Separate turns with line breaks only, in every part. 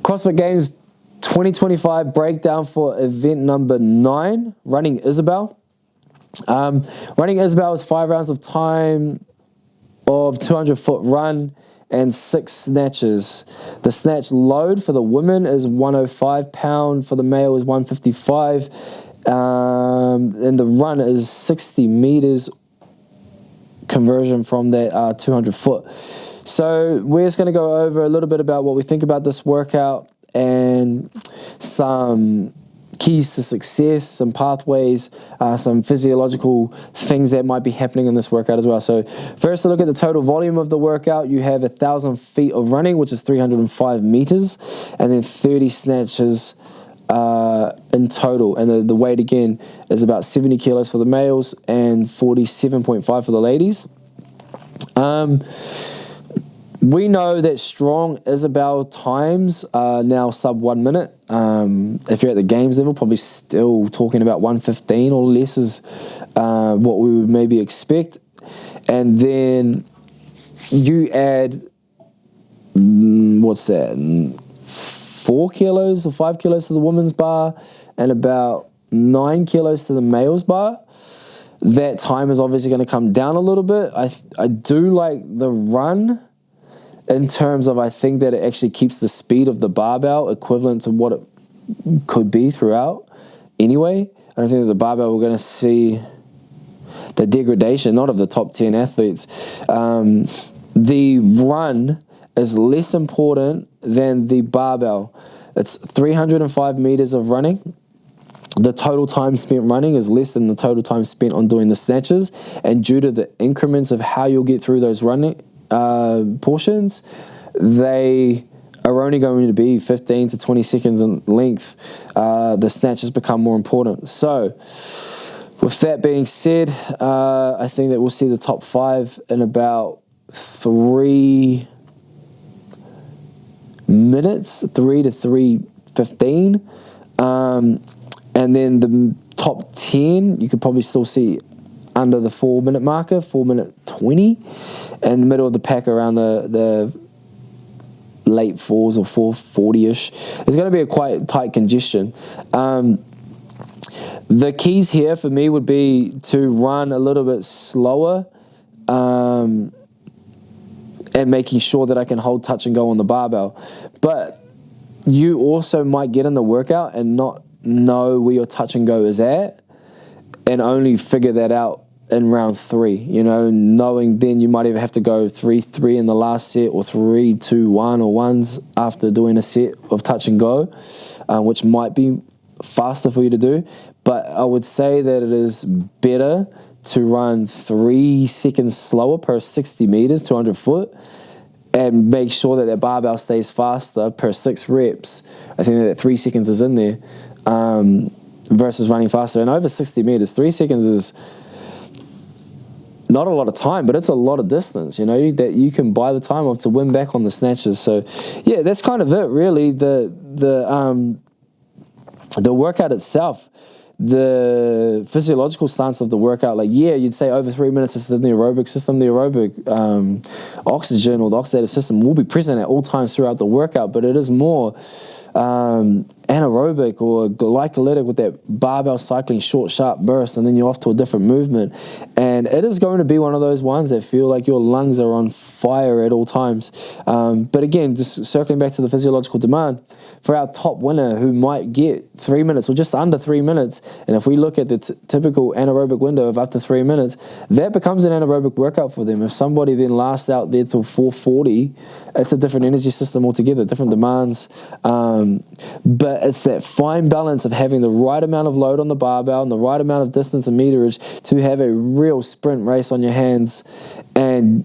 CrossFit Games 2025 breakdown for event number 9, Running Isabel. Running Isabel is 5 rounds of time of 200-foot run and 6 snatches. The snatch load for the women is 105 pound, for the male is 155, and the run is 60 meters conversion from that 200 foot. So we're just going to go over a little bit about what we think about this workout and some keys to success, some pathways, some physiological things that might be happening in this workout as well. So first, to look at the total volume of the workout, you have 1,000 feet of running, which is 305 meters, and then 30 snatches in total. And the weight again is about 70 kilos for the males and 47.5 for the ladies. We know that strong Isabel times are now sub 1 minute. If you're at the games level, probably still talking about 1:15 or less is what we would maybe expect. And then you add, 4 kilos or 5 kilos to the women's bar and about 9 kilos to the male's bar. That time is obviously going to come down a little bit. I do like the run, in terms of, I think that it actually keeps the speed of the barbell equivalent to what it could be throughout anyway. I don't think that the barbell, we're going to see the degradation, not of the top 10 athletes. The run is less important than the barbell. It's 305 meters of running. The total time spent running is less than the total time spent on doing the snatches. And due to the increments of how you'll get through those running portions, they are only going to be 15 to 20 seconds in length. The snatches become more important. So with that being said, I think that we'll see the top 5 in about 3 minutes, 3 to 3:15. And then the top 10, you could probably still see under the 4 minute marker, 4 minute 20, and the middle of the pack around the late 4s or 4:40-ish. It's going to be a quite tight congestion. The keys here for me would be to run a little bit slower and making sure that I can hold touch and go on the barbell. But you also might get in the workout and not know where your touch and go is at, and only figure that out in round 3, knowing then you might even have to go 3-3 in the last set, or 3-2-1 or ones after doing a set of touch and go, which might be faster for you to do. But I would say that it is better to run 3 seconds slower per 60 meters, 200 foot, and make sure that barbell stays faster per 6 reps. I think that 3 seconds is in there, versus running faster. And over 60 meters, 3 seconds is not a lot of time, but it's a lot of distance, that you can buy the time off to win back on the snatches. So yeah, that's kind of it really. The workout itself, the physiological stance of the workout, you'd say over 3 minutes is in the aerobic system. The aerobic oxygen or the oxidative system will be present at all times throughout the workout, but it is more anaerobic or glycolytic with that barbell cycling short, sharp burst, and then you're off to a different movement. And it is going to be one of those ones that feel like your lungs are on fire at all times. But again, just circling back to the physiological demand, for our top winner who might get 3 minutes or just under 3 minutes, and if we look at the typical anaerobic window of up to 3 minutes, that becomes an anaerobic workout for them. If somebody then lasts out there till 4:40, it's a different energy system altogether, different demands. But it's that fine balance of having the right amount of load on the barbell and the right amount of distance and meterage to have a real sprint race on your hands and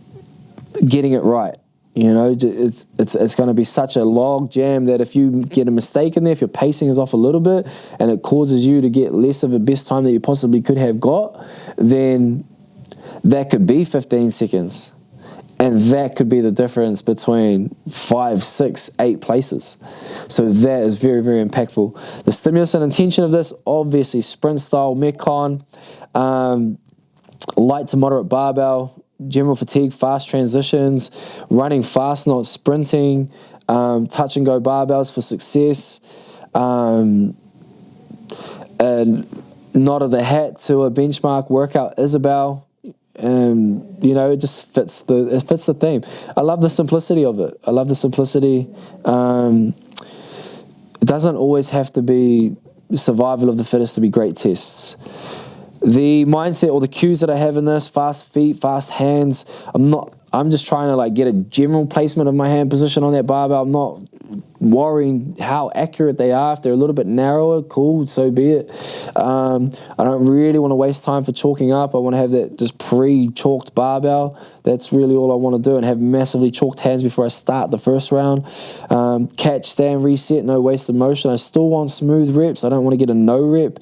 getting it right. It's going to be such a log jam that if you get a mistake in there, if your pacing is off a little bit and it causes you to get less of a best time that you possibly could have got, then that could be 15 seconds. And that could be the difference between 5, 6, 8 places. So that is very, very impactful. The stimulus and intention of this, obviously sprint style Metcon, light to moderate barbell, general fatigue, fast transitions, running fast, not sprinting, touch and go barbells for success, and nod of the hat to a benchmark workout Isabel. It just fits the theme. I love the simplicity of it. It doesn't always have to be survival of the fittest to be great tests. The mindset or the cues that I have in this: fast feet, fast hands. I'm just trying to get a general placement of my hand position on that barbell. I'm not worrying how accurate they are. If they're a little bit narrower, cool, so be it. I don't really want to waste time for chalking up. I want to have that just pre-chalked barbell. That's really all I want to do, and have massively chalked hands before I start the first round. Catch, stand, reset, no wasted motion. I still want smooth reps. I don't want to get a no rep.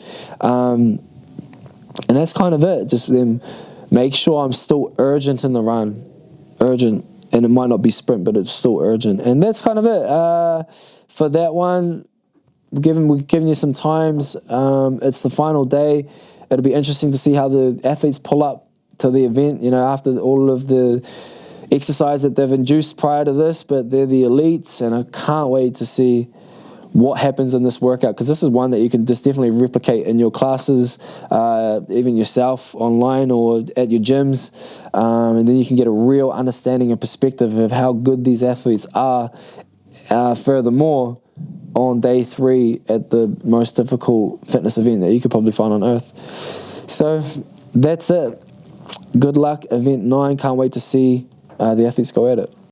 And that's kind of it. Just then make sure I'm still urgent in the run. Urgent. And it might not be sprint, but it's still urgent. And that's kind of it. For that one, we're giving you some times. It's the final day. It'll be interesting to see how the athletes pull up to the event, after all of the exercise that they've induced prior to this. But they're the elites, and I can't wait to see what happens in this workout, because this is one that you can just definitely replicate in your classes, even yourself online or at your gyms, and then you can get a real understanding and perspective of how good these athletes are. Furthermore, on day 3 at the most difficult fitness event that you could probably find on earth. So that's it. Good luck, event 9. Can't wait to see the athletes go at it.